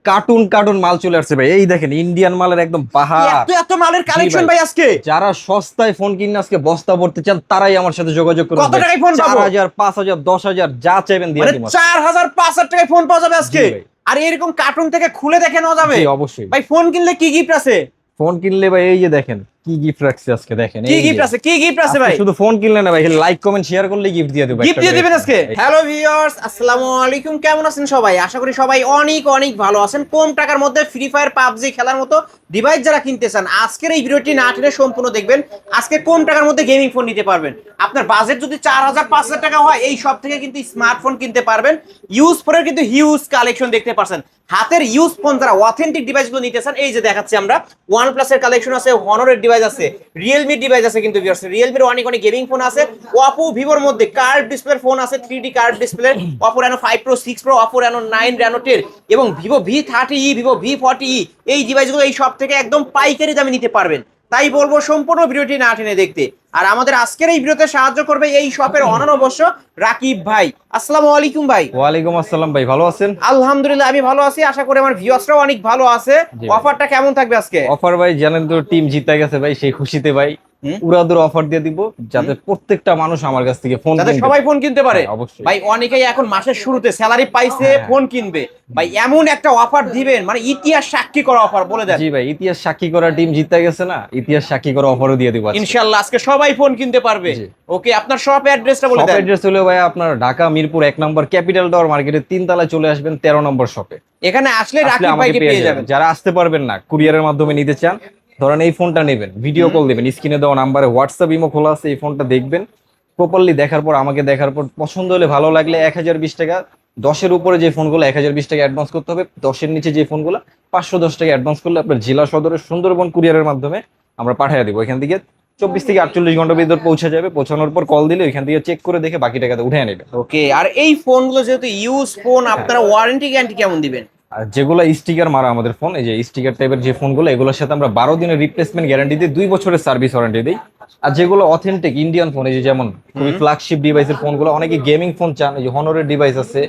Cartoon cartoon মাল চলে আসছে ভাই। এই দেখেন ইন্ডিয়ান মালের একদম বাহার। এত মালের কালেকশন ভাই আজকে। যারা সস্তায় ফোন কিনে আজকে বস্তা ভরতে চান তারাই আমার সাথে যোগাযোগ করুন। কত টাকায় ফোন পাবো? 4000, 5000, 10000 যা চাইবেন দিয়ে দিব। 4000 5000 টাকায় ফোন পাওয়া যাবে আজকে। আর এরকম কার্টুন থেকে খুলে দেখে নেওয়া যাবে। জি অবশ্যই ভাই ফোন কিনলে কি গিফট আছে? ফোন কিনলে ভাই এই যে দেখেন কি গিফট রাখছে আজকে। দেখেন কি গিফট আছে, কি গিফট আছে ভাই? শুধু ফোন কিনলে না ভাই, লাইক কমেন্ট শেয়ার করলে গিফট দিয়ে দেব। গিফট দিয়ে দিবেন আজকে। হ্যালো ভিউয়ার্স, আসসালামু আলাইকুম। কেমন আছেন সবাই? আশা করি সবাই অনেক অনেক ভালো আছেন। কম টাকার মধ্যে ফ্রি ফায়ার পাবজি খেলার মতো ডিভাইস যারা কিনতে চান, আজকের এই ভিডিওটি না টেনে সম্পূর্ণ দেখবেন। আজকে কম টাকার মধ্যে গেমিং ফোন নিতে পারবেন। আপনার বাজেট যদি 4000 5000 টাকা হয়, এই সব থেকে কিন্তু স্মার্টফোন কিনতে পারবেন। ইউজ ফোনের কিন্তু হিউজ কালেকশন দেখতে পাচ্ছেন। হাতের ইউজ ফোন যারা অথেন্টিক ডিভাইসগুলো নিতে চান, এই যে দেখাচ্ছি আমরা OnePlus এর কালেকশন আছে, হনরের ডিভাইস আছে, Realme ডিভাইস আছে, কিন্তু ভিউয়ার্স Realme এর অনেক অনেক গেমিং ফোন আছে। Oppo Vivoর মধ্যে কার্ভ ডিসপ্লের ফোন আছে, 3D curve display, Oppo Reno 5 Pro 6 Pro, Oppo Reno 9, Reno 10 এবং Vivo V30e, Vivo V40e এই ডিভাইসগুলো এই সব থেকে একদম পাইকারি দামে নিতে পারবেন। তাই বলবো সম্পূর্ণ ভিডিওটি না টেনে দেখতে। আর আমাদের আজকের এই ভিডিওতে সাহায্য করবে এই শপের অনন্য অবশ্য রাকিব ভাই। আসসালামু আলাইকুম ভাই। ওয়ালাইকুম আসসালাম ভাই, ভালো আছেন? আলহামদুলিল্লাহ আমি ভালো আছি, আশা করি আমার ভিউয়ার্সরাও অনেক ভালো আছে। অফারটা কেমন থাকবে আজকে? অফার ভাই জানেন তো, টিম জিতে গেছে ভাই, সেই খুশিতে ভাই উড়াদুর অফার দিয়ে দিব, যাতে প্রত্যেকটা মানুষ আমার কাছ থেকে ফোন যাতে সবাই ফোন কিনতে পারে। অবশ্যই ভাই অনেকেই এখন মাসের শুরুতে স্যালারি পাইছে ফোন কিনবে, ভাই এমন একটা অফার দিবেন মানে ইতিহাস সাক্ষী করা অফার, বলে দেন। জি ভাই, ইতিহাস সাক্ষী করা টিম জিতে গেছে না, ইতিহাস সাক্ষী করা অফারও দিয়ে দিব ইনশাআল্লাহ। আজকে সবাই ফোন কিনতে পারবে। ওকে, আপনার শপ অ্যাড্রেসটা বলে দেন। শপ অ্যাড্রেস হলো ভাই আপনার ঢাকা মিরপুর 1 নম্বর ক্যাপিটাল টাওয়ার মার্কেটের 3 তলায় চলে আসবেন, 13 নম্বর শপে। এখানে আসলে রাকিব ভাইকে পেয়ে যাবেন। যারা আসতে পারবেন না, কুরিয়ারের মাধ্যমে নিতে চান, ধরেন এই ফোনটা নেবেন, ভিডিও কল দিবেন, স্ক্রিনে দেওয়া নাম্বারে হোয়াটসঅ্যাপ ইমো খোলা আছে, এই ফোনটা দেখবেন প্রপারলি, দেখার পর আমাকে দেখার পর পছন্দ হলে ভালো লাগলে 1020 টাকা, 10-এর উপরে যে ফোনগুলো 1020 টাকা অ্যাডভান্স করতে হবে, 10-এর নিচে যে ফোনগুলো 510 টাকা অ্যাডভান্স করলে আপনার জেলা সদরের সুন্দরবন কুরিয়ারের মাধ্যমে আমরা পাঠিয়ে দিব। এখান থেকে 24 থেকে 48 ঘন্টার ভিতর পৌঁছে যাবে। পৌঁছানোর পর কল দিলে ওইখান থেকে চেক করে দেখে বাকি টাকাটা উঠে নেবে। ওকে, আর এই ফোনগুলো যেহেতু ইউজ ফোন, আপনারা ওয়ারেন্টি গ্যারান্টি কেমন দিবেন? আর যেগুলো স্টিকার মারা আমাদের ফোন, এই যে স্টিকার টাইপের যে ফোনগুলো, এগুলোর সাথে আমরা 12 দিনের রিপ্লেসমেন্ট গ্যারান্টি দিই, 2 বছরের সার্ভিস ওয়ারেন্টি দিই। আর যেগুলো অথেন্টিক ইন্ডিয়ান ফোন, এই যে যেমন খুবই ফ্ল্যাগশিপ ডিভাইসের ফোনগুলো, অনেকে গেমিং ফোন চান, এই যে হনরের ডিভাইস আছে,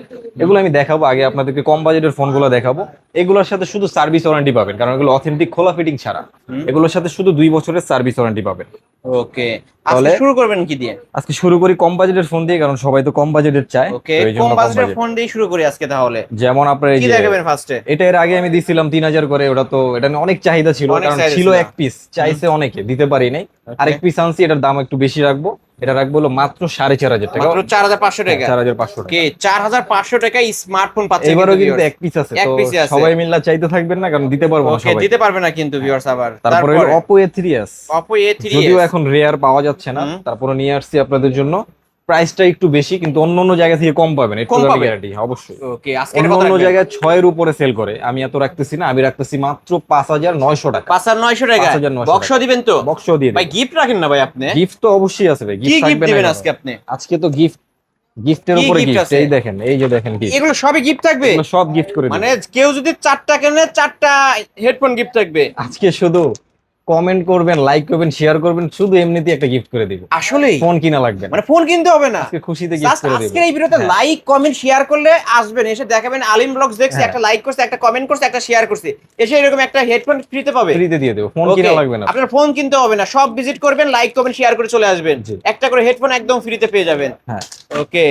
এগুলো আমি দেখাবো। আগে আপনাদেরকে কম বাজেটের ফোনগুলো দেখাবো। এগুলোর সাথে শুধু সার্ভিস ওয়ারেন্টি পাবেন, কারণ এগুলো অথেন্টিক খোলা ফিটিং ছাড়া। এগুলোর সাথে শুধু 2 বছরের সার্ভিস ওয়ারেন্টি পাবেন। ওকে, তাহলে শুরু করবেন কি দিয়ে? আজকে শুরু করি কম বাজেটের ফোন দিয়ে, কারণ সবাই তো কম বাজেটের চায়। ওকে, কম বাজেটের ফোন দিয়ে শুরু করি আজকে তাহলে। যেমন আপনার এই কি যে দেখাবেন ফার্স্টে? এটা এর আগে আমি দিছিলাম 3000 করে, ওটা তো এটা নিয়ে অনেক চাহিদা ছিল, কারণ ছিল এক পিস, চাইছে অনেকে, দিতে পারি নাই। আরেক পিস আনছি, এটার দাম একটু বেশি রাখবো। এটা রাখবো হলো মাত্র 4500 টাকা, মাত্র 4500 টাকা। 4500 টাকা। ওকে, 4500 টাকায় স্মার্টফোন পাচ্ছেন। এবারও কিন্তু এক পিস আছে, তো সবাই মিললা চাইতে থাকবেন না, কারণ দিতে পারবো না সবাই। ওকে, দিতে পারবে না কিন্তু ভিউয়ার্স। আবার তারপরে হলো Oppo A3s। Oppo A3s যদিও এখন রেয়ার পাওয়া যাচ্ছে না, তারপরে নিয়ে আসছি আপনাদের জন্য। প্রাইসটা একটু বেশি, কিন্তু অন্য জায়গা থেকে কম পাবেন, একটু গ্যারান্টি অবশ্যই। ওকে, আজকের অন্য জায়গায় 6 এর উপরে সেল করে, আমি এত রাখতেছি না, আমি রাখতেছি মাত্র 5900 টাকা। 5900 টাকা। 5900 বক্স দিবেন তো? বক্স দিয়ে ভাই গিফট রাখেন না ভাই আপনি? গিফট তো অবশ্যই আছে ভাই। কি গিফট দিবেন আজকে আপনি? আজকে তো গিফটের উপরে গিফট। এই দেখেন, এই যে দেখেন গিফট, এগুলো সবই গিফট থাকবে? এগুলো সব গিফট করে মানে কেউ যদি 4টা কেনে 4টা হেডফোন গিফট থাকবে। আজকে শুধু কমেন্ট করবেন, লাইক করবেন, শেয়ার করবেন, শুধু এমনিতেই একটা গিফট করে দিব। আসলেই ফোন কিনা লাগবে না, মানে ফোন কিনতে হবে না, আজকে খুশিতে গিফট করে দিব। আজকের এই ভিডিওতে লাইক কমেন্ট শেয়ার করলে আসবেন, এসে দেখাবেন আলিম ব্লগস দেখছি, একটা লাইক করছে, একটা কমেন্ট করছে, একটা শেয়ার করছে, এসে এরকম একটা হেডফোন ফ্রিতে পাবে। ফ্রিতে দিয়ে দেব, ফোন কিনা লাগবে না, আপনার ফোন কিনতে হবে না, সব ভিজিট করবেন, লাইক কমেন্ট শেয়ার করে চলে আসবেন, একটা করে হেডফোন একদম ফ্রিতে পেয়ে যাবেন। হ্যাঁ, ওকে,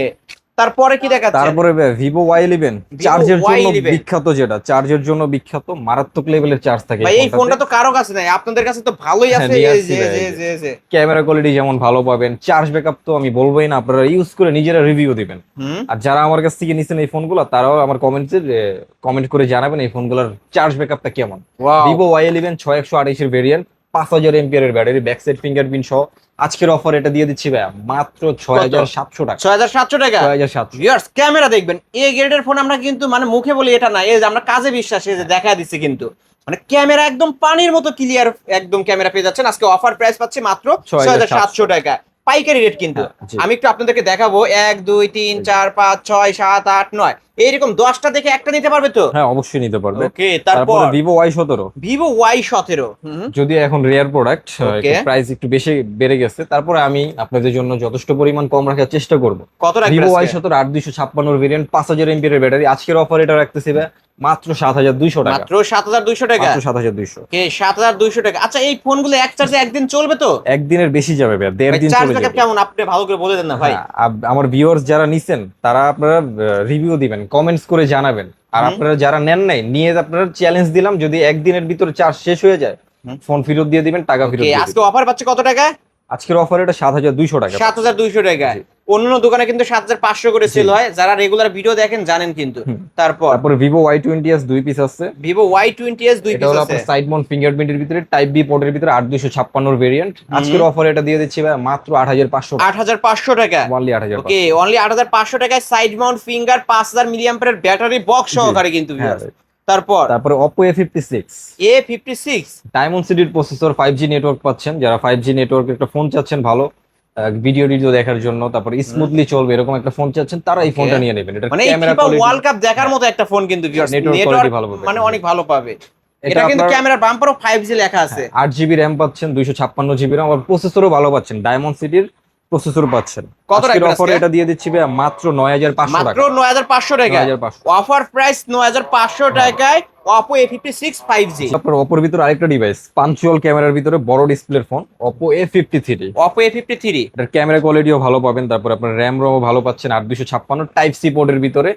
তারপরে কি দেখাচ্ছেন? তারপরে Vivo Y11 চার্জের জন্য বিখ্যাত, যেটা চার্জের জন্য বিখ্যাত, মারাত্মক লেভেলের চার্জ থাকে ভাই। এই ফোনটা তো কারো কাছে নাই, আপনাদের কাছে তো ভালোই আছে। ক্যামেরা কোয়ালিটি যেমন ভালো পাবেন, চার্জ ব্যাকআপ তো আমি বলবোই না, আপনারা ইউজ করে নিজেরা রিভিউ দিবেন। আর যারা আমার কাছ থেকে নিছেন এই ফোনগুলো, তারাও আমার কমেন্ট করে জানাবেন এই ফোনগুলোর চার্জ ব্যাকআপটা কেমন। Vivo Y11 6128 এর ভেরিয়েন্ট, 5000 এমপিআর এর ব্যাটারি, ব্যাক সাইড ফিঙ্গারপ্রিন্ট সহ। আজকের অফার এটা দিয়ে দিচ্ছি ভাই মাত্র 6700 টাকা। 6700 টাকা। 6700। ভিউয়ার্স ক্যামেরা দেখবেন, এ গ্রেডের ফোন আমরা কিন্তু মানে মুখে বলি এটা না, এই যে আমরা কাজে বিশ্বাস, এই যে দেখা দিচ্ছে, কিন্তু মানে ক্যামেরা একদম পানির মতো ক্লিয়ার, একদম ক্যামেরা পেয়ে যাচ্ছেন। আজকে অফার প্রাইস পাচ্ছি মাত্র 6700 টাকা, পাইকারি রেট কিন্তু। আমি একটু আপনাদেরকে দেখাবো, 1 2 3 4 5 6 7 8 9 এইরকম 10টা দেখে একটা নিতে পারবে তো? হ্যাঁ, অবশ্যই নিতে পারবে। ওকে, তারপর Vivo Y17। Vivo Y17 যদি এখন রেয়ার প্রোডাক্ট, প্রাইস একটু বেশি বেড়ে গেছে, তারপরে আমি আপনাদের জন্য যথেষ্ট পরিমাণ কম রাখার চেষ্টা করব। কত রাখবেন? Vivo Y17 8256 ভেরিয়েন্ট, 5000 এমপিআর এর ব্যাটারি, আজকের অফার এটা রাখতেছি মাত্র 7200 টাকা। মাত্র 7200 টাকা। মাত্র 7200। ওকে 7200 টাকা। আচ্ছা এই ফোনগুলো এক চার্জে একদিন চলবে তো? একদিনের বেশি যাবে ভাই, দেড় দিন চার্জ চলে ব্যাকআপ যাবে। কেমন আপনি ভালো করে বলে দেন না ভাই। হ্যাঁ, আমার ভিউয়ার্স যারা নিছেন তারা আপনারা রিভিউ দিবেন, কমেন্টস করে জানাবেন। আর আপনারা যারা নেন নাই, নিয়ে আপনারা চ্যালেঞ্জ দিলাম, যদি একদিনের ভিতরে চার্জ শেষ হয়ে যায় ফোন ফেরত দিয়ে দিবেন, টাকা ফেরত দিয়ে আজকে দিবেন। অফার পাচ্ছে কত টাকা? আজকের অফার এটা 7200 টাকা। 7200 টাকা। অন্য দোকানে কিন্তু 7500 করে সেল হয়, যারা রেগুলার ভিডিও দেখেন জানেন কিন্তু। তারপরে ভিভো Y20s 2 পিস আছে। ভিভো Y20s 2 এটা পিস হলো আছে। আপনার সাইড মাউন্ট ফিঙ্গারপ্রিন্টের ভিতরে টাইপ বি পোর্টের ভিতরে 8256 ভেরিয়েন্ট। আজকের অফার এটা দিয়ে দিচ্ছি ভাই মাত্র 8500 টাকা। 8500 টাকা। অনলি 8500। ওকে অনলি 8500 টাকায় সাইড মাউন্ট ফিঙ্গার 5000 মিলিঅ্যাম্পিয়ারের ব্যাটারি বক্স সহকারে কিন্তু ভিউয়ার্স। তারপরে Oppo A56 A56 ডায়মন্ড সিটির প্রসেসর, 5G নেটওয়ার্ক পাচ্ছেন। যারা 5G নেটওয়ার্ক একটা ফোন চাচ্ছেন ভালো ভিডিও দেখার জন্য, তারপরে স্মুথলি চলবে এরকম একটা ফোন চাচ্ছেন, তারা এই ফোনটা নিয়ে নেবেন। এটা মানে ক্যামেরা ফিফা ওয়ার্ল্ড কাপ দেখার মতো একটা ফোন কিন্তু ভিউয়ার্স। নেটওয়ার্ক ভালো পাবে, মানে অনেক ভালো পাবে। এটা কিন্তু ক্যামেরার বাম্পারও 5G লেখা আছে। 8GB র‍্যাম পাচ্ছেন, 256GB র‍্যাম, আর প্রসেসরও ভালো পাচ্ছেন, ডায়মন্ড সিটির প্রসেসর পাচ্ছেন। কত টাকা অফারে এটা দিয়ে দিচ্ছি ভাই মাত্র 9500 টাকা। মাত্র 9500 টাকা। অফার প্রাইস 9500 টাকায় Oppo A56 5G। তারপর Oppo এর ভিতরে আরেকটা ডিভাইস, পাঞ্চুয়াল ক্যামেরার ভিতরে বড় ডিসপ্লের phone, Oppo A53। Oppo A53 এটার ক্যামেরা কোয়ালিটিও ভালো পাবেন, তারপর আপনার র‍্যাম রোমও ভালো পাচ্ছেন। 8256 টাইপ সি পোর্টের ভিতরে,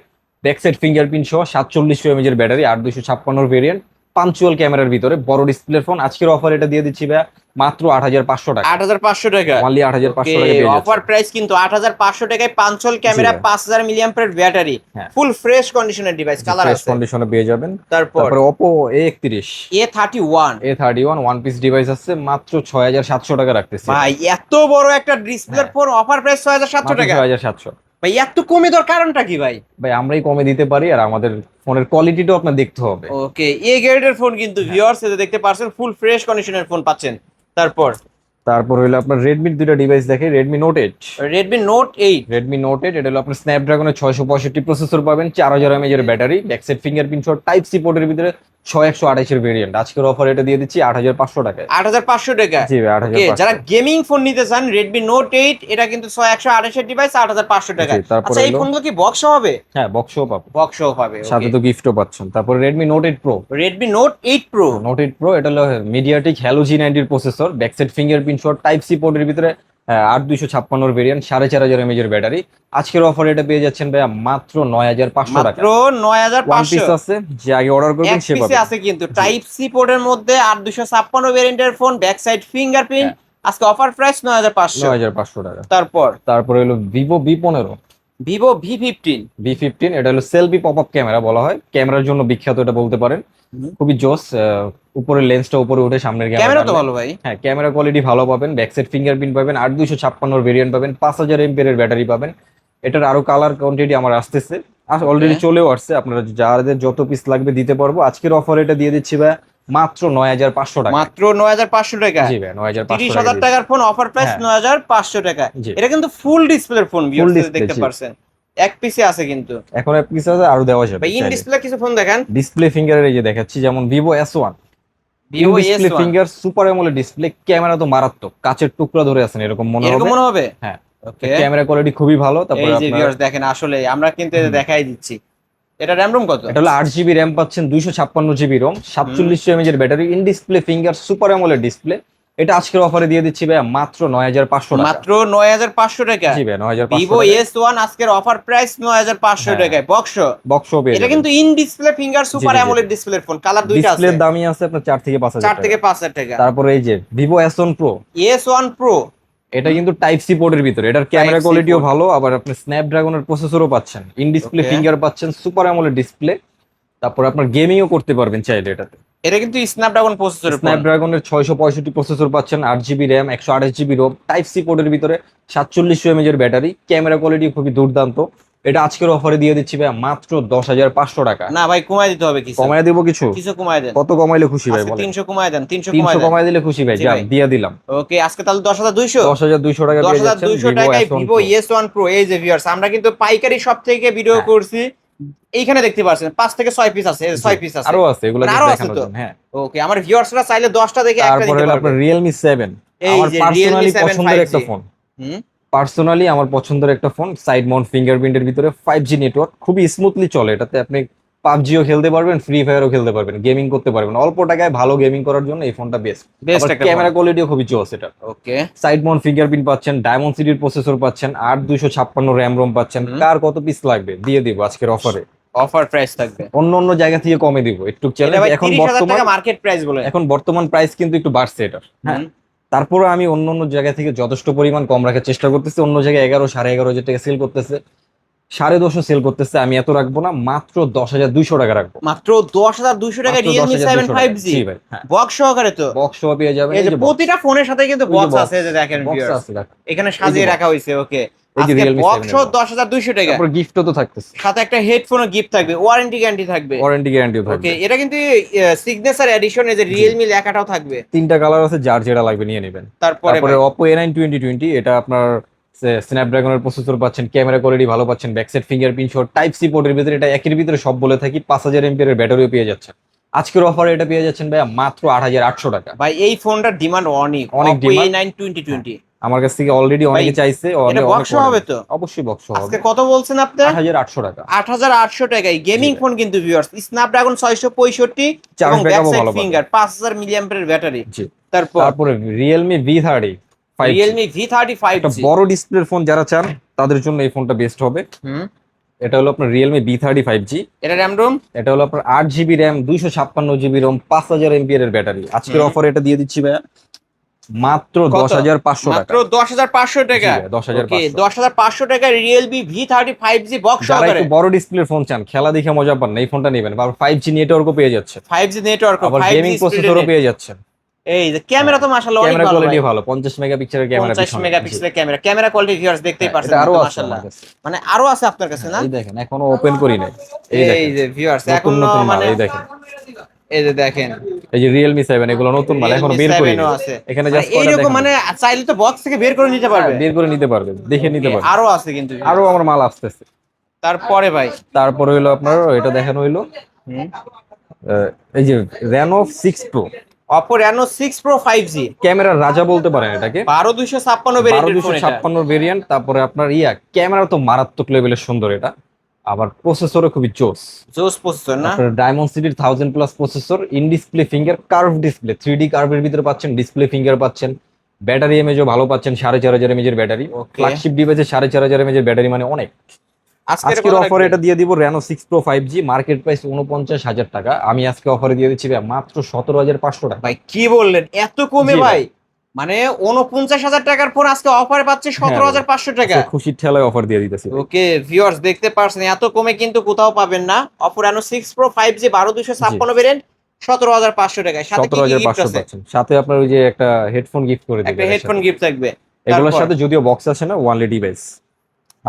ব্যাক সাইড ফিঙ্গারপ্রিন্ট সহ 4700 mAh এর ব্যাটারি, 8256 ভেরিয়েন্ট, পাঞ্চুয়াল ক্যামেরার ভিতরে বড় ডিসপ্লের ফোন। আজকের অফার এটা দিয়ে দিচ্ছি ভাই মাত্র 8500 টাকা। 8500 টাকা। অনলি 8500 টাকা পেয়ে যাচ্ছেন। অফার প্রাইস কিন্তু 8500 টাকায় punctual camera, 5000 milliampere battery, full fresh কন্ডিশনের ডিভাইস, কালার আছে, ফ্রেশ কন্ডিশনে পেয়ে যাবেন। তারপর Oppo A31 A31 one piece device আছে, মাত্র 6700 টাকা রাখতেছি ভাই। এত বড় একটা ডিসপ্লের ফোন, অফার প্রাইস 6700 টাকা। 6700 ভাই এত কমে দেওয়ার কারণটা কি ভাই? ভাই আমরাই কমে দিতে পারি, আর আমাদের ফোনের কোয়ালিটিটাও আপনার দেখতে হবে। ওকে এ গ্রেডের ফোন কিন্তু ভিউয়ার্স, এতে দেখতে পাচ্ছেন ফুল ফ্রেশ কন্ডিশনের ফোন পাচ্ছেন। তারপর হলো আপনার রেডমির দুইটা ডিভাইস দেখে, রেডমি নোট 8 এটা হলো আপনার স্ন্যাপড্রাগনের 665 প্রসেসর পাবেন, 4000 mAh এর ব্যাটারি, ব্যাকসাইড ফিঙ্গারপ্রিন্ট সহ টাইপ সি পোর্টের ভিতরে 6128 এর ভেরিয়েন্ট। আজকের অফার এটা দিয়ে দিচ্ছি 8500 টাকায়। 8500 টাকা। জি ভাই 8500। যারা গেমিং ফোন নিতে চান Redmi Note 8, এটা কিন্তু 6128 এর ডিভাইস, 8500 টাকা। আচ্ছা এই ফোনগুলো কি বক্স হবে? হ্যাঁ বক্সও পাবে, বক্সও পাবে, সাথে তো গিফটও পাচ্ছেন। তারপর Redmi Note 8 Pro Note 8 Pro এটা হলো MediaTek Helio G90 processor, backside fingerprint সহ টাইপ সি পোর্টের ভিতরে 8256 ভেরিয়েন্ট, 4500 mAh এর ব্যাটারি। আজকের অফার এটা পেয়ে যাচ্ছেন ভাইয়া মাত্র 9500 টাকা। মাত্র 9500 পিস আছে, যে আগে অর্ডার করবেন সে পাবে। আছে কিন্তু টাইপ সি পোর্টের মধ্যে 8256 ভেরিয়েন্টের ফোন, ব্যাক সাইড ফিঙ্গারপ্রিন্ট। আজকে অফার প্রাইস 9500 টাকা। তারপর হলো Vivo V15 এটা হলো সেলফি পপআপ ক্যামেরা বলা হয়, ক্যামেরার জন্য বিখ্যাত এটা বলতে পারেন। খুবই জোস, উপরের লেন্সটা উপরে উঠে সামনের ক্যামেরা তো ভালো ভাই। হ্যাঁ ক্যামেরা কোয়ালিটি ভালো পাবেন, ব্যাক সাইড ফিঙ্গারপ্রিন্ট পাবেন, 8256 ভেরিয়েন্ট পাবেন, 5000 mAh এর ব্যাটারি পাবেন। এটার আরো কালার কোয়ান্টিটি আমার আসতেছে, অলরেডি চলেও আসছে, আপনারা যাদের যত পিস লাগবে দিতে পারবো। আজকের অফার এটা দিয়ে দিচ্ছি ভাই মাত্র 9500 টাকা। মাত্র 9500 টাকা। জি ভাই 9500 30000 টাকার ফোন, অফার প্রাইস 9500 টাকা। এটা কিন্তু ফুল ডিসপ্লের ফোন, ভিউয়ার্স দেখতে পারছেন। এক পিসে আছে কিন্তু, এখন এক পিস আছে, আরো দেওয়া যাবে। ভাই ইন ডিসপ্লে কিছু ফোন দেখেন, ডিসপ্লে ফিঙ্গারের এই যে দেখাচ্ছি, যেমন Vivo S1 display finger super AMOLED display, camera তো মারাত্মক, কাচের টুকরা ধরে আছেন এরকম মনে হবে। হ্যাঁ ওকে, ক্যামেরা কোয়ালিটি খুবই ভালো। তারপর এই যে ভিউয়ার্স দেখেন, আসলে আমরা কিন্তু দেখাই দিচ্ছি। এটা RAM ROM কত? এটা হলো 8GB RAM পাচ্ছেন, 256GB ROM, 4700 mAh এর battery, in display finger super AMOLED display. এটা আজকের অফারে দিয়ে দিচ্ছি ভাই মাত্র 9500 টাকা। মাত্র 9500 টাকা। জি ভাই 9500 Vivo S1 আজকের অফার প্রাইস 9500 টাকায়। বক্স পেয়ে এটা কিন্তু in display finger super AMOLED ডিসপ্লের ফোন, কালার দুইটা আছে। ডিসপ্লের দামই আছে আপনার 4 থেকে 5000 4 থেকে 5000 টাকা। তারপর এই যে Vivo S1 Pro এটা কিন্তু টাইপ সি পোর্টের ভিতরে, এটার ক্যামেরা কোয়ালিটিও ভালো, আবার আপনি স্ন্যাপড্রাগনের প্রসেসরও পাচ্ছেন, ইন ডিসপ্লে ফিঙ্গার পাচ্ছেন, সুপার অ্যামোলেড ডিসপ্লে। তারপর আপনার গেমিংও করতে পারবেন চাইলে এটাতে। এটা কিন্তু স্ন্যাপড্রাগন প্রসেসর, স্ন্যাপড্রাগনের 665 প্রসেসর পাচ্ছেন, 8GB RAM, 128GB ROM, type C পোর্টের ভিতরে, 4700 mAh এর ব্যাটারি, ক্যামেরা কোয়ালিটি খুবই দুর্দান্ত। এটা আজকের অফারে দিয়ে দিচ্ছি ভাই মাত্র 10500 টাকা। না ভাই কমায় দিতে হবে, কিছু কমায় দেব, কিছু কমায় দেন। কত কমাইলে খুশি ভাই বলেন? 300 কমায় দেন, 300 কমায় দিলে খুশি ভাই, যা দিয়ে দিলাম। ওকে আজকে তাহলে 10200 টাকা পেয়ে যাচ্ছেন 10200 টাকায় Vivo S1 Pro। এই যে ভিউয়ার্স, আমরা কিন্তু পাইকারি শপ থেকে ভিডিও করছি, এইখানে দেখতে পাচ্ছেন 5 থেকে 6 পিস আছে, 6 পিস আছে, আরো আছে, এগুলো দেখানোর জন্য। হ্যাঁ ওকে, আমার ভিউয়ার্সরা চাইলে 10টা দেখে একটা দিতে পারবে। তারপরে Realme 7 আমার পার্সোনালি পছন্দের একটা ফোন, আমার পছন্দের একটা ফোন, সাইড মাউন্ট ফিঙ্গারপ্রিন্টের ভিতরে 5G নেটওয়ার্ক, খুবই স্মুথলি চলে। এটাতে আপনি পাবজিও খেলতে পারবেন, ফ্রি ফায়ারও খেলতে পারবেন, গেমিং করতে পারবেন। অল্প টাকায় ভালো গেমিং করার জন্য এই ফোনটা বেস্ট। বেস্ট একটা ক্যামেরা কোয়ালিটিও খুবই জোস এটা। ওকে, সাইড মাউন্ট ফিঙ্গারপ্রিন্ট পাচ্ছেন, ডায়মন্ড সিটির প্রসেসর পাচ্ছেন, 8 256 র্যাম রোম পাচ্ছেন। কার কত পিস লাগবে দিয়ে দিব আজকের অফারে। অফার প্রাইস থাকবে, অন্য অন্য জায়গা থেকে কমে দিব একটু এটা চ্যালেঞ্জ। ভাই এখন 30,000 বর্তমান টাকা মার্কেট প্রাইস বলে। এখন বর্তমান প্রাইস কিন্তু একটু বাড়ছে এটার, হ্যাঁ। তারপরে আমি অন্য অন্য জায়গা থেকে যথেষ্ট পরিমাণ কম রাখার চেষ্টা করতেছি। অন্য জায়গায় 11 সাড়ে 11 হাজার টাকা সেল করতেছে, 10.5 সেল করতেছে। আমি এত রাখবো না, মাত্র 10,200 টাকা রাখবো। মাত্র 10,200 টাকা মাত্র Realme 7 10,200 টাকা। 5G জি ভাই, হ্যাঁ। বক্স সহকারে তো। বক্স সহ পেয়ে যাবেন। এই যে প্রতিটা ফোনের সাথে কিন্তু ওই যে বক্স box, আছে, এই যে দেখেন বক্স viewers, আছে দেখেন। এখানে সাজিয়ে box। রাখা হয়েছে। ওকে, এই যে আজকে Realme 7 বক্স এর সহ box। 10,200 টাকা, তারপর গিফটও তো থাকতেছে, সাথে একটা হেডফোনও গিফট থাকবে, ওয়ারেন্টি গ্যারান্টি থাকবে। ওয়ারেন্টি গ্যারান্টিও থাকবে। ওকে, এটা কিন্তু সিগনেচার এডিশন, এই যে Realme লেখাটাও থাকবে। 3টা কালার আছে, যার যেটা লাগবে নিয়ে নেবেন। তারপরে তারপরে Oppo A9 2020, এটা আপনার স্ন্যাপড্রাগনের প্রসেসর পাচ্ছেন, ক্যামেরা কোয়ালিটি ভালো পাচ্ছেন, ব্যাকসাইড ফিঙ্গারপ্রিন্ট সহ টাইপ সি পোর্টের ভিতরে, এটা একের ভিতরে সব বলে থাকি। 5000 এমপিএর ব্যাটারিও পেয়ে যাচ্ছেন। আজকের অফারে এটা পেয়ে যাচ্ছেন ভাইয়া মাত্র 8,800 টাকা। ভাই এই ফোনটার ডিমান্ড অনেক, অনেক Oppo demand। A9 2020। আমার কাছ থেকে অলরেডি অনেকে চাইছে, এটা বক্স হবে তো? অবশ্যই বক্স আজকে হবে। কত বলছেন আপনি? 8,800 টাকা। 8,800 টাকায় গেমিং ফোন কিন্তু ভিউয়ার্স, স্ন্যাপড্রাগন 665 এবং চার্জ ব্যাক ব্যাকআপও সাইড ভালো পাবেন। ফিঙ্গার, 5000 মিলিঅ্যাম্পিয়ারের ব্যাটারি। জি। তারপর তারপরে Realme V30 5G, Realme V30 একটা 5G। বড় ডিসপ্লের ফোন যারা চান তাদের জন্য এই ফোনটা বেস্ট হবে। এটা হলো আপনার Realme V30 5G। এটা RAM ROM এটা হলো আপনার 8 জিবি র্যাম, 256 জিবি রোম, 5000 এমপিএর ব্যাটারি। আজকের অফারে এটা দিয়ে দিচ্ছি ভাইয়া মাত্র 10,500 টাকা। মাত্র 10,500 টাকা। জি ভাই, 10,500 ওকে, 10,500 টাকা Realme V30 5G বক্স যারা সহকারে। একটু বড় ডিসপ্লের ফোন চান, খেলা দেখে মজা পান না, এই ফোনটা নেবেন। আবার 5G নেটওয়ার্কও পেয়ে যাচ্ছে, 5G নেটওয়ার্ক, আবার 5G গেমিং প্রসেসরও পেয়ে যাচ্ছেন। এই যে ক্যামেরা তো মাশাআল্লাহ অনেক ক্যামেরা ভালো কোয়ালিটি ভাই। ভালো, 50 মেগাপিক্সেলের ক্যামেরা 50 মেগাপিক্সেলের ক্যামেরা, ক্যামেরা কোয়ালিটি ভিউয়ার্স দেখতেই পারছেন এটা আরো কিন্তু আছে মাশাআল্লাহ। আমার কাছে। মানে আরো আছে আপনার কাছে না? এই দেখেন, এখনো ওপেন করি নাই। এই এই দেখেন যে ভিউয়ার্স নতুন এখন নতুন মাল, মানে এই দেখেন। এই যে দেখেন এই যে Realme 7, এগুলো নতুন মাল, এখনো বের করি Realme 7 ও আছে। এখানে মানে জাস্ট এইরকম মানে চাইলে তো বক্স থেকে বের করে নিতে পারবে। বের করে নিতে পারবেন, দেখে নিতে পারবেন। আরো আছে কিন্তু আরো আমার মাল আসতেছে। তারপরে ভাই তারপরে হইলো আপনার এটা দেখানো হইলো এই যে Reno 6 Pro, Oppo Reno 6 Pro 5G, ক্যামেরার রাজা বলতে পারেন এটাকে। 12256 ভেরিয়েন্টের ফোন এটা। 12256 ভেরিয়েন্ট। তারপরে আপনার ক্যামেরা তো মারাত্মক লেভেলের সুন্দর এটা, আবার প্রসেসরও খুবই জোস। জোস প্রসেসর না? আপনার ডায়মন্ড সিটির 1000+ processor, in display finger, curve display, 3D কার্ভের ভিতরে পাচ্ছেন, ডিসপ্লে ফিঙ্গার পাচ্ছেন, ব্যাটারি এমএজও ভালো পাচ্ছেন, 4500 এমএজের ব্যাটারি। ফ্ল্যাগশিপ ডিভাইসে 4500 এমএজের ব্যাটারি মানে অনেক। আজকের অফারে এটা দিয়ে দিব Reno 6 Pro 5G, market price 49,000 টাকা। আমি আজকে অফারে দিয়ে দিচ্ছি ভাই মাত্র 17,500 টাকা। ভাই কি বললেন এত কমে? জি ভাই। ভাই মানে 49,000 টাকার ফোন আজকে অফারে পাচ্ছে 17,500 টাকা। আজকে খুশির ঠেলায় অফার দিয়ে দিতেছি। ওকে ভিউয়ার্স দেখতে পারছেন, এত কমে কিন্তু কোথাও পাবেন না। Oppo Reno 6 Pro 5G 12256 variant 17,500 টাকায়, সাথে কি কি গিফট 17,500 আছে? পাচ্ছেন। সাথে আপনার ওই যে একটা হেডফোন গিফট করে দিবেন, একটা হেডফোন গিফট থাকবে। এগুলোর সাথে যদিও বক্স আছে না, ওয়ানলি ডিভাইস।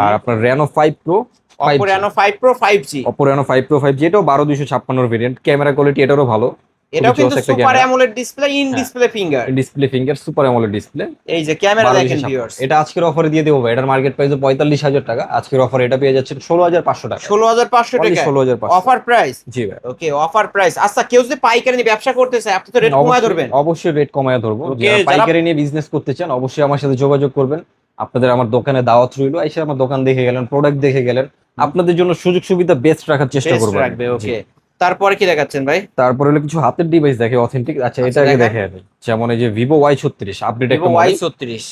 আর আপনার Reno 5 Pro Oppo Reno 5 Pro 5G, Oppo Reno 5 Pro 5G, এটাও 12256 ভেরিয়েন্ট। ক্যামেরা কোয়ালিটি এটারও ভালো, এটাও কিন্তু super AMOLED display, in display finger, display finger, super AMOLED display. এই যে ক্যামেরা দেখেন ভিউয়ার্স। এটা আজকের অফারে দিয়ে দেবো ভাই, এটার মার্কেট প্রাইস 45,000 টাকা। আজকের অফারে এটা পেয়ে যাচ্ছেন 16,500 টাকা। 16,500 টাকা 16,500 অফার প্রাইস। জি ভাই। Okay, offer price. আচ্ছা কেউ যদি পাইকারি নিয়ে ব্যবসা করতে চায়, আপনি তো রেট কমায় ধরবেন। অবশ্যই রেট কমায় ধরবো। Okay, যারা যারা- পাইকারি নিয়ে বিজনেস করতে চান অবশ্যই আমার সাথে যোগাযোগ করবেন। আপনাদের আমার দোকানে দাওয়াত রইলো, এসে আমার দোকান দেখে গেলেন, প্রোডাক্ট দেখে গেলেন, আপনাদের জন্য সুযোগ সুবিধা বেস্ট রাখার চেষ্টা বেস্ট করবো। রাখবে। ওকে, তারপরে কি দেখাচ্ছেন ভাই? তারপরে হলো কিছু হাতের ডিভাইস দেখে অথেন্টিক। আচ্ছা এটা আগে দেখান। দেখে আমি, যেমন এই যে Vivo Y36 আপডেট Vivo একটা মডেল। Y36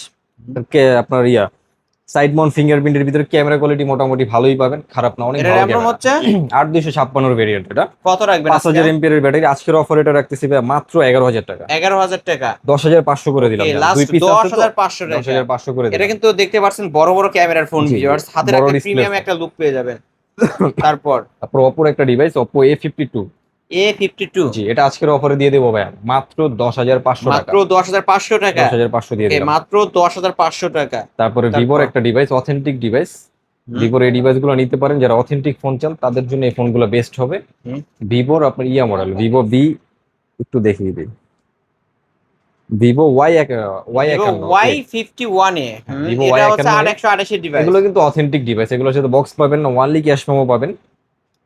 আপনার সাইড মাউন্ট ফিঙ্গারপ্রিন্টের ভিতরে ক্যামেরা কোয়ালিটি মোটামুটি ভালোই পাবেন, খারাপ না, অনেক এটা ভালো RAM ROM ক্যামেরা। হচ্ছে 8 256 ভেরিয়েন্ট, এটা কত রাখবেন? 5000 এমপিএর ব্যাটারি। আজকের অফার এটা রাখতেছি ভাই মাত্র 11,000 টাকা। 11,000 টাকা। 10,500 করে দিলাম। Okay, দুই last পিস আছে তো, 10,500 টাকা। 10,500 করে এটা দিলাম। কিন্তু দেখতে পাচ্ছেন বড় বড় ক্যামেরার ফোন জি, ভিউয়ার্স, হাতে বড় একটা display প্রিমিয়াম phone। একটা লুক পেয়ে যাবেন। তারপর তারপর Oppo একটা ডিভাইস Oppo A52। A52, জি, এটা আজকের অফারে দিয়ে দেবো ভাই মাত্র 10,500 টাকা। মাত্র 10,500 টাকা। 10,500 দিয়ে ওকে, দিলাম। মাত্র 10,500 টাকা। তারপরে ভিভোর একটা ডিভাইস, অথেন্টিক ডিভাইস। ভিভোর এই ডিভাইসগুলো নিতে পারেন, যারা অথেন্টিক ফোন চান তাদের জন্য এই ফোনগুলো বেস্ট হবে। ভিভোর আপনার মডেল Vivo V, একটু দেখিয়ে দিই, Vivo Vivo Y51 এ Vivo এটা হচ্ছে Y51 828 এর ডিভাইস। এগুলো কিন্তু অথেন্টিক ডিভাইস, এগুলোর সাথে বক্স পাবেন না, ওয়ানলি ক্যাশ মেমো পাবেন।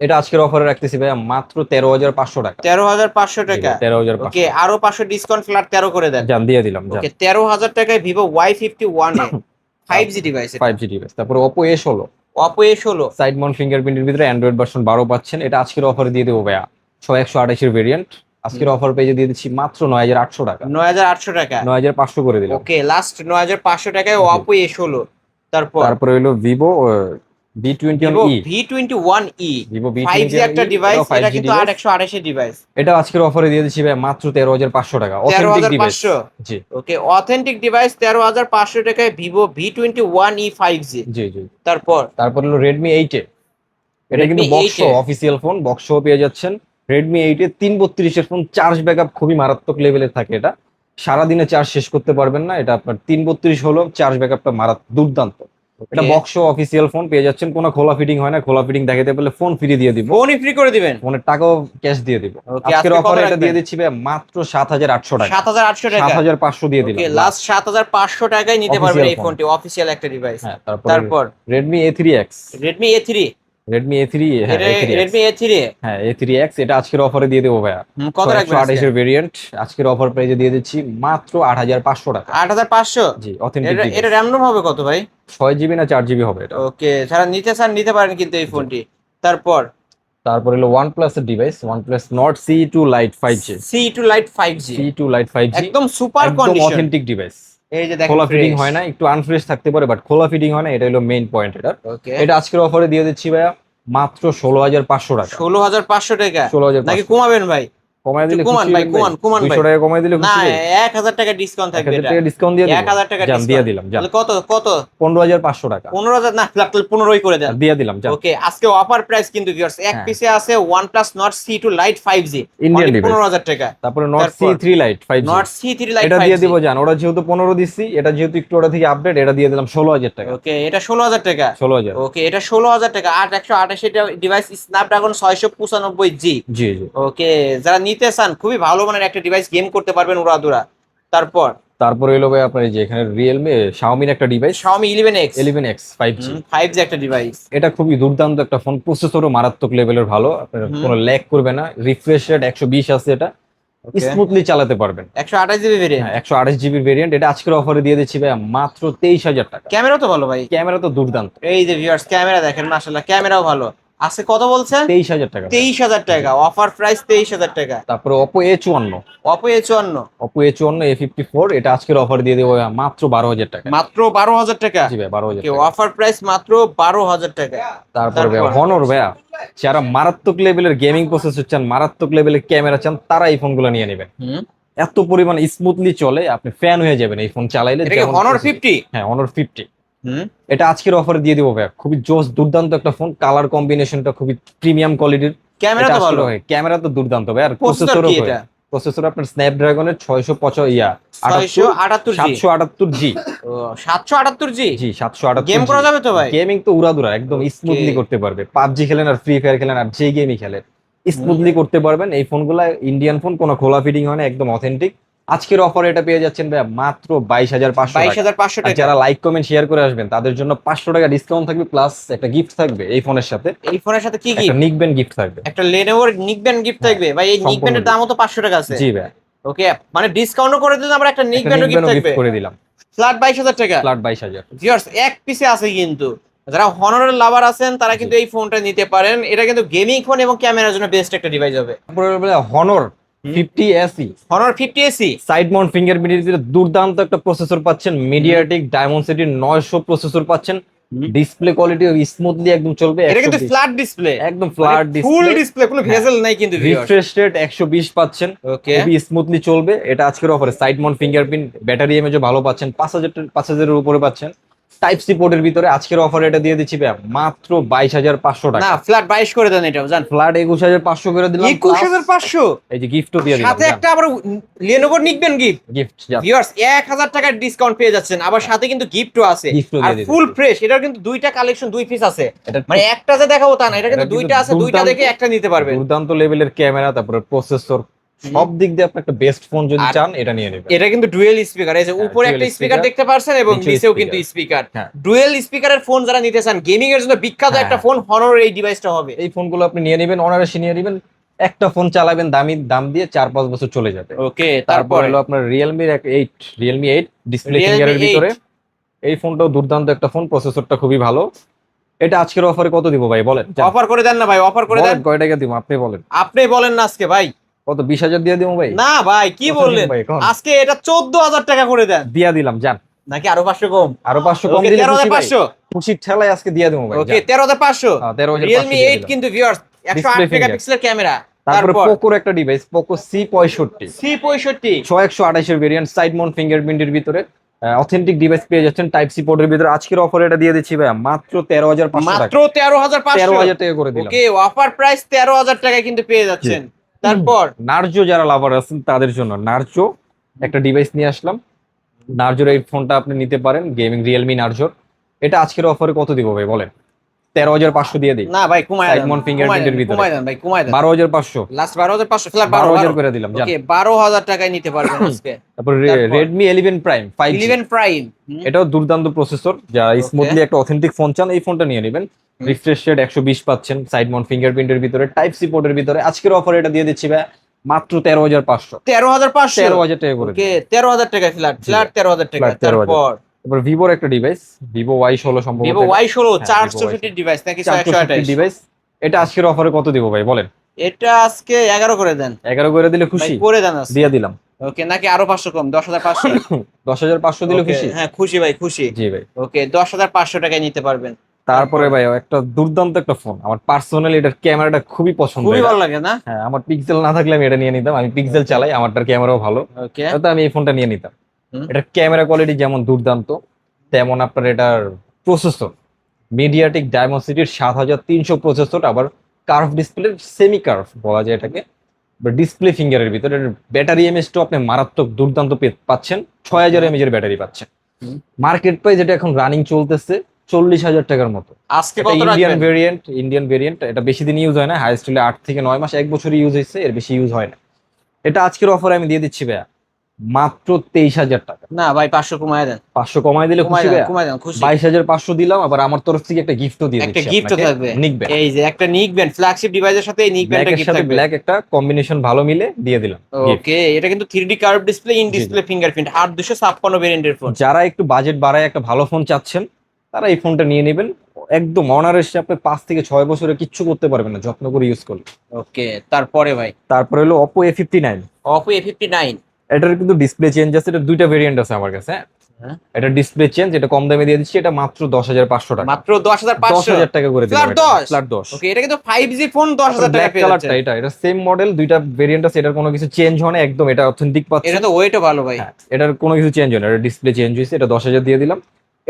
এটা আজকের অফারে রাখতেছি ভাই মাত্র 13,500 টাকা। 13,500 টাকা। 13,500। ওকে, আরো 500 ডিসকাউন্ট ফ্ল্যাট 13 করে দেন। জান দিয়ে দিলাম। জান, ওকে, 13,000 টাকায় Vivo Y51 এ 5G ডিভাইস। 5G device. তারপরে Oppo A16 Oppo A16 side mount ফিঙ্গারপ্রিন্টের ভিতরে অ্যান্ড্রয়েড ভার্সন 12 পাচ্ছেন। এটা আজকের অফারে দিয়ে দেবো ভাইয়া 128 এর ভেরিয়েন্ট। আজকের অফার পেজে দিয়ে দিচ্ছি মাত্র 9800 টাকা, 9800 টাকা। 9500 করে দিলাম। ওকে, লাস্ট 9500 টাকায় জি। Oppo A16। তারপরে হলো Vivo V21e। V21e Vivo 5G একটা ডিভাইস, এটাও এটা 5G কিন্তু device। 8128 এর ডিভাইস। এটা আজকের অফারে দিয়ে দিচ্ছি ভাই মাত্র 13500 টাকা, অথেন্টিক ডিভাইস। 13500। জি ওকে, অথেন্টিক ডিভাইস 13500 টাকায় Vivo V21e 5G। জি জি। তারপর হলো Redmi 8 এ। এটা কিন্তু Redmi বক্স 8 এ। অফিসিয়াল ফোন, বক্স পেয়ে যাচ্ছেন। Redmi 8 এ 332 এর ফোন, চার্জ ব্যাকআপ খুবই মারাত্মক লেভেলের থাকে। এটা সারাদিনে চার্জ শেষ করতে পারবেন না। এটা আপনার 332 হলো চার্জ ব্যাকআপটা মারাত্মক দুর্দান্ত। এটা বক্স অফিসিয়াল ফোন পেয়ে যাচ্ছেন, কোনো খোলা ফিটিং হয় না। খোলা ফিটিং দেখাতে পারলে ফোন ফ্রি দিয়ে দিব, ফোনই ফ্রি করে দিবেন। ফোনের টাকাও ক্যাশ দিয়ে দিব। Okay, আজকের আজকে অফারে কত এটা রাখবেন? দিয়ে দিচ্ছি ভাই মাত্র 7800 টাকা, 7800 টাকা। 7500 দিয়ে দিলাম। ওকে, লাস্ট 7500 টাকায় নিতে পারবেন Official এই phone। ফোনটি, অফিসিয়াল একটা ডিভাইস। হ্যাঁ, তারপর Redmi A3X। Redmi A3। Redmi A3, হ্যাঁ এটা A3X। Redmi A3। হ্যাঁ A3X, এটা আজকের অফারে দিয়ে দেবো ভাইয়া কত রাখবেন 128 এর ভেরিয়েন্ট। আজকের অফার প্রাইজে দিয়ে দিচ্ছি মাত্র 8500 টাকা। 8500। জি, অথেন্টিক এটা র্যাম রোম হবে কত ভাই? 6GB না 4GB হবে এটা। ওকে, যারা নিতে চান নিতে পারেন কিন্তু এই ফোনটি। তারপর হলো OnePlus এর device, OnePlus Nord CE2 Lite 5G। C2 Lite 5G CE2 Lite 5G একদম সুপার একদম কন্ডিশন। Authentic device. এই যে দেখেন, খোলা ফিটিং হয় না, একটু আনফ্রেশ থাকতে পারে, বাট খোলা ফিটিং হয় না, এটা হলো মেইন পয়েন্ট এটা। ওকে, এটা আজকের অফারে দিয়ে দিচ্ছি ভাইয়া মাত্র 16500 টাকা। 16500 টাকা। 16500 নাকি কমাবেন ভাই? কমায় দিলে কমান খুশি ভাই, হবেন কমান 200 ভাই। টাকা কমায় দিলে না, খুশি হবেন। 1000 টাকা ডিসকাউন্ট থাকবে 1000 এটা। টাকা ডিসকাউন্ট দিয়ে দিলাম। 1000 টাকা জান দিয়ে দিলাম, জান। তাহলে কত 15500 টাকা 15000 না, তাহলে 15ই করে দেন। দিয়ে দিলাম, জান। ওকে, আজকে অফার প্রাইস কিন্তু ভিউয়ার্স, এক হ্যাঁ। পিসে আছে OnePlus Nord C2 Lite 5G, Indian only device। 15000 টাকা। তারপরে Nord তারপর C3 Lite 5G। Nord C3 Lite এটা 5G দিয়ে দিব, জান। ওরা যেহেতু 15 দিচ্ছি, এটা যেহেতু একটু ওটা থেকে আপডেট, এটা দিয়ে দিলাম 16000 টাকা। ওকে, এটা 16000 টাকা। 16000। ওকে, এটা 16000 টাকা। 8128 ডিভাইস, Snapdragon 695G। জি জি। ওকে, যারা নিতে চান খুবই ভালো মানের একটা ডিভাইস, গেম করতে পারবেন উড়াদুরা। তারপরে হলো ভাই আপনার এই যে এখানে Realme Xiaomi একটা device Xiaomi 11X 11X 5G। 5G একটা ডিভাইস। এটা খুবই দুর্দান্ত একটা ফোন, প্রসেসরও মারাত্মক লেভেলের ভালো, আপনার কোনো ল্যাগ করবে না। রিফ্রেশ রেট 120 আছে, এটা স্মুথলি চালাতে পারবেন। 128GB variant. 128GB variant. এটা আজকের অফারে দিয়ে দিচ্ছি ভাই মাত্র 23000 টাকা। ক্যামেরা তো ভালো ভাই। ক্যামেরা তো দুর্দান্ত। এই যে ভিউয়ার্স, ক্যামেরা দেখেন, মাশাআল্লাহ ক্যামেরাও ভালো আছে। কত বলছেন? 23000 টাকা। 23000 টাকা, অফার প্রাইস 23000 টাকা। তারপরে Oppo A54। Oppo A54। Oppo A54 A54, এটা আজকের অফার দিয়ে দেবো মাত্র 12000 টাকা। মাত্র 12000 টাকা। জি ভাই, 12000 ওকে, টাকা। অফার প্রাইস মাত্র 12000 টাকা। তারপরে ভাই Honor ভাইয়া, যারা মারাত্মক লেভেলের গেমিং প্রসেসর চান, মারাত্মক লেভেলের ক্যামেরা চান, তারা এই ফোনগুলো নিয়ে নেবেন। এত পরিমাণ স্মুথলি চলে, আপনি ফ্যান হয়ে যাবেন এই ফোন চালাইলে। এটা কি Honor 50? হ্যাঁ, Honor 50। এটা আজকের অফারে দিয়ে দিব ভাই, খুবই জোস দুর্দান্ত একটা ফোন। কালার কম্বিনেশনটা খুবই প্রিমিয়াম কোয়ালিটির। ক্যামেরা তো ভালো। ক্যামেরা তো দুর্দান্ত ভাই। আর প্রসেসর কি এটা? প্রসেসর আপনার স্ন্যাপড্রাগনের 778G। ও, 778G। জি, 778। গেম করা যাবে তো ভাই? গেমিং তো উড়াদুরা একদম স্মুথলি করতে পারবে। পাবজি খেলেন আর ফ্রি ফায়ার খেলেন আর যে গেমই খেলেন, স্মুথলি করতে পারবেন। এই ফোনগুলা ইন্ডিয়ান ফোন, কোনো খোলা ফিটিং হয় না, একদম অথেন্টিক। আজকের অফারে এটা পেয়ে যাচ্ছেন ভাই মাত্র 22500 টাকা। 22500 আর টাকা। যারা লাইক কমেন্ট শেয়ার করে আসবেন তাদের জন্য 500 টাকা ডিসকাউন্ট থাকবে, প্লাস একটা গিফট থাকবে এই ফোনের সাথে। এই ফোনের সাথে কি একটা গিফট? নিকবেন গিফট থাকবে, একটা Lenovo নিকবেন্ড গিফট থাকবে ভাই। এই সম্পূর্ণ নিকবেন্ডের দামও তো 500 টাকা আছে। জি ভাই। ওকে, মানে ডিসকাউন্টও করে দিলাম, আমরা একটা একটা নিকবেন্ডও গিফট নিকবেনও থাকবে। গিফট করে দিলাম, ফ্ল্যাট 22000 টাকা। ফ্ল্যাট 22000। ভিউয়ার্স, এক পিসে আছে কিন্তু। যারা হনরের লাভার আছেন তারা কিন্তু এই ফোনটা নিতে পারেন। এটা কিন্তু গেমিং ফোন এবং ক্যামেরার জন্য বেস্ট একটা ডিভাইস হবে। তারপরে Honor 50 SE Honor 50 SE side mount ফিঙ্গারপ্রিন্টের দুর্দান্ত একটা প্রসেসর পাচ্ছেন। মিডিয়াটেক ডায়মন্ডসিটির 900 প্রসেসর পাচ্ছেন। ডিসপ্লে কোয়ালিটি স্মুথলি একদম চলবে। এটা কিন্তু ফ্ল্যাট ডিসপ্লে, একদম ফ্ল্যাট ফুল ডিসপ্লে, ডিসপ্লে, কোনো ভেজেল নাই কিন্তু। রিফ্রেশ রেট 120 পাচ্ছেন। ওকে, খুবই স্মুথলি চলবে। এটা আজকের অফারে সাইড মাউন্ট ফিঙ্গারপ্রিন্ট, ব্যাটারি এমএজও ভালো পাচ্ছেন। 5000 এর উপরে পাচ্ছেন। টাইপ সি পোর্টের ভিতরে আজকের অফারে এটা দিয়ে দিচ্ছি ভাই মাত্র 22500 টাকা। না, ফ্ল্যাট 22 করে দেন এটা, জান। ফ্ল্যাট 21500 করে দিলাম। 21500 এই যে গিফটও দিয়ে দিলাম, সাথে একটা আবার Lenovo নিকবেন্ড গিফট। গিফট ভিউয়ার্স, 1000 টাকার ডিসকাউন্ট পেয়ে যাচ্ছেন, আবার সাথে কিন্তু গিফটও আছে। Gift-ও আর দিয়ে দিতেছি। Full fresh. এটার কিন্তু দুইটা কালেকশন, দুই পিস আছে, এটা মানে একটা যে দেখাবো তা না, এটা কিন্তু এটা দুইটা আছে, কিন্তু দুইটা দেখে একটা নিতে পারবেন। দুর্দান্ত লেভেলের ক্যামেরা, তারপরে প্রসেসর, সব দিক দিয়ে আপনি একটা বেস্ট ফোন যদি আর চান এটা নিয়ে নেবেন। এটা কিন্তু ডুয়েল স্পিকার, এই যে হ্যাঁ, উপরে dual একটা স্পিকার speaker, দেখতে পারছেন এবং নিচেও নিচেও speaker। কিন্তু স্পিকার। হ্যাঁ। ডুয়েল স্পিকারের ফোন যারা নিতে চান, গেমিং এর জন্য বিখ্যাত হ্যাঁ, একটা ফোন, Honor এই ডিভাইসটা হবে। এই ফোনগুলো আপনি নিয়ে নেবেন, অনায়াসে নিয়ে নেবেন। একটা ফোন চালাবেন, দাম দিয়ে 4-5 বছর চলে যাবে। ওকে, তারপর তারপর হলো আপনার Realme 8 ডিসপ্লে Realme ফিঙ্গারের 8 ভিতরে। এই ফোনটাও দুর্দান্ত একটা ফোন, প্রসেসরটা খুবই ভালো। এটা আজকের অফারে কত দিব ভাই বলেন? অফার করে দেন না ভাই, অফার করে দেন। কয় টাকা দিব আপনি বলেন? আপনি বলেন না আজকে ভাই। কত 20,000 দিয়ে দিব ভাই? না ভাই কি কত বললেন, দিন ভাই, কোন? আজকে এটা 14,000 টাকা করে দেন। দিয়া দিলাম যান। নাকি আরো 500 কম? আরো 500 কম ওকে, দিলে খুশি ভাই। 13,500। খুশির ঠেলায় আজকে দিয়ে দেবো ভাই। ওকে 13,500। 13,500 Realme দিয়ে 8 দিলাম। কিন্তু ভিউয়ার্স 108 Display মেগাপিক্সেলের ক্যামেরা। তারপরে তারপর পোকোর একটা ডিভাইস, পোকো C65 C65 128 এর ভেরিয়েন্ট, সাইড মাউন্ট ফিঙ্গারপ্রিন্টের ভিতরে অথেন্টিক ডিভাইস পেয়ে যাচ্ছেন টাইপ সি পোর্টের ভিতরে। আজকের অফারে এটা দিয়ে দিচ্ছি ভাই মাত্র 13,500 টাকা। মাত্র 13,500। 13,000 টাকা করে দিলাম। ওকে, অফার প্রাইস 13,000 টাকায় কিন্তু পেয়ে যাচ্ছেন। তারপর নার্জো যারা লাভার আছেন তাদের জন্য নার্জো একটা ডিভাইস নিয়ে আসলাম। নার্জোর এই ফোনটা আপনি নিতে পারেন, গেমিং রিয়েলমি নার্জোর। এটা আজকের অফারে কত দিব ভাই বলেন? 13,500 দিয়ে দিই। না ভাই কমায় দেন, Sidemount fingerprint-এর ভিতরে। কমায় দেন ভাই, কমায় দেন। 12,500। লাস্ট 12,500 ফ্ল্যাট 12,000 করে দিলাম যান। ওকে 12,000 টাকায় নিতে পারবেন আজকে। তারপর তারপর? Redmi 11 prime 5G। 11 প্রাইম। এটাও দুর্দান্ত প্রসেসর, যারা স্মুথলি একটা অথেন্টিক ফোন চান এই ফোনটা নিয়ে নেবেন। রিফ্রেশ রেট 120 পাচ্ছেন, সাইড মাউন্ট ফিঙ্গারপ্রিন্টের ভিতরে, টাইপ সি পোর্টের ভিতরে। আজকের অফারে এটা দিয়ে দিচ্ছি ভাই মাত্র 13,500। 13,500। 13,000 টাকা করে ওকে 13,000 টাকা ফ্ল্যাট, ফ্ল্যাট 13,000 টাকা। ফ্ল্যাট 13,000। তারপর তারপর ভিভোর একটা ডিভাইস, ভিভো Y16 সম্ভবত। ভিভো Y16 হ্যাঁ, 464 ডিভাইস নাকি 464 128? ডিভাইস। এটা আজকের অফারে কত দিব ভাই বলেন? এটা আজকে 11 করে দেন। 11 করে দিলে ভাই খুশি? করে দেন আজকে। দিয়ে দিলাম। ওকে নাকি আরো 500 কম? 10,500। 10,500 দিলে ওকে, খুশি? হ্যাঁ খুশি ভাই, খুশি। জি ভাই। ওকে 10,500 টাকায় নিতে পারবেন। তারপরে ভাই একটা দুর্দান্ত একটা ফোন, আমার পার্সোনালি এটার ক্যামেরাটা খুবই পছন্দ। খুবই এটা। ভালো লাগে না? হ্যাঁ, আমার পিক্সেল না থাকলে আমি এটা নিয়ে নিতাম। আমি পিক্সেল চালাই, আমারটার ক্যামেরাও ভালো, ওকে তো আমি এই ফোনটা নিয়ে নিতাম। হুম। এটার ক্যামেরা কোয়ালিটি যেমন দুর্দান্ত, তেমন আপনার এটার প্রসেসর মিডিয়াটেক ডায়মন্ডসিটির 7,300 প্রসেসর, আবার কার্ভ ডিসপ্লে, সেমি কার্ভ বলা যায় এটাকে, ডিসপ্লে ফিঙ্গারের ভিতরে। ব্যাটারি এমএএইচটাও আপনি মারাত্মক দুর্দান্ত পাচ্ছেন, 6,000 এমএএইচ এর ব্যাটারি পাচ্ছেন। হুম। মার্কেট প্রাইস এটা এখন রানিং চলতেছে 40,000 টাকার মতো। আজকে কত ইন্ডিয়ান রাখবেন? Variant, Indian variant. এটা বেশি দিন ইউজ হয় না, হাইস্ট হলে 8 থেকে 9 মাস, 1 বছরই ইউজ হয়েছে, এর বেশি ইউজ হয় না। এটা আজকের অফারে আমি দিয়ে দিচ্ছি ভাইয়া মাত্র 23,000 টাকা। না ভাই 500 কমায় দেন। 500 কমাই দিলে কমায় খুশি দেন, ভাইয়া? কমায় দেন, খুশি। 22,500 দিলাম, আবার আমার তরফ থেকে একটা গিফটও দিয়ে একটা দিচ্ছি। গিফট থাকবে, নিকবেন এই যে একটা নিক ব্যান্ড ফ্ল্যাগশিপ ডিভাইসের সাথে এই নিক ব্যান্ডটা ব্ল্যাকের গিফট সাথে থাকবে। ব্ল্যাক একটা কম্বিনেশন ভালো মিলে দিয়ে দিলাম gift। ওকে, এটা কিন্তু 3D curve display, in display fingerprint, 8,256 ভেরিয়েন্টের ফোন। যারা একটু বাজেট বাড়ায় একটা ভালো ফোন চাচ্ছেন তারা এই ফোনটা নিয়ে নেবেন। একদম অনারেসে আপনি 5 থেকে 6 বছরে কিচ্ছু করতে পারবেন না যত্ন করে ইউজ করলে। ওকে তারপরে ভাই তারপরে হলো Oppo A59। Oppo A59। এটার কিন্তু ডিসপ্লে চেঞ্জ আছে, এটা দুইটা ভেরিয়েন্ট আছে আমার কাছে। হ্যাঁ। এটা ডিসপ্লে চেঞ্জ, এটা কম দামে দিয়ে দিচ্ছি, এটা মাত্র 10,500 টাকা। মাত্র 10,500। 10,000 টাকা করে দিলাম। Flat 10? ফ্ল্যাট 10। ওকে, এটা কিন্তু 5G ফোন 10,000 টাকা ব্ল্যাক পেয়ে কালারটা যাচ্ছেন। এটা সেম মডেল, দুইটা ভেরিয়েন্ট আছে, এটার কোনো কিছু চেঞ্জ হয় না, একদম এটা অথেন্টিক পাচ্ছেন। এটা তো ওয়েটও ভালো ভাই। হ্যাঁ, এটার কোনো কিছু চেঞ্জ হয় না, এটা ডিসপ্লে চেঞ্জ হয়েছে। এটা 10,000 দিয়ে দিলাম।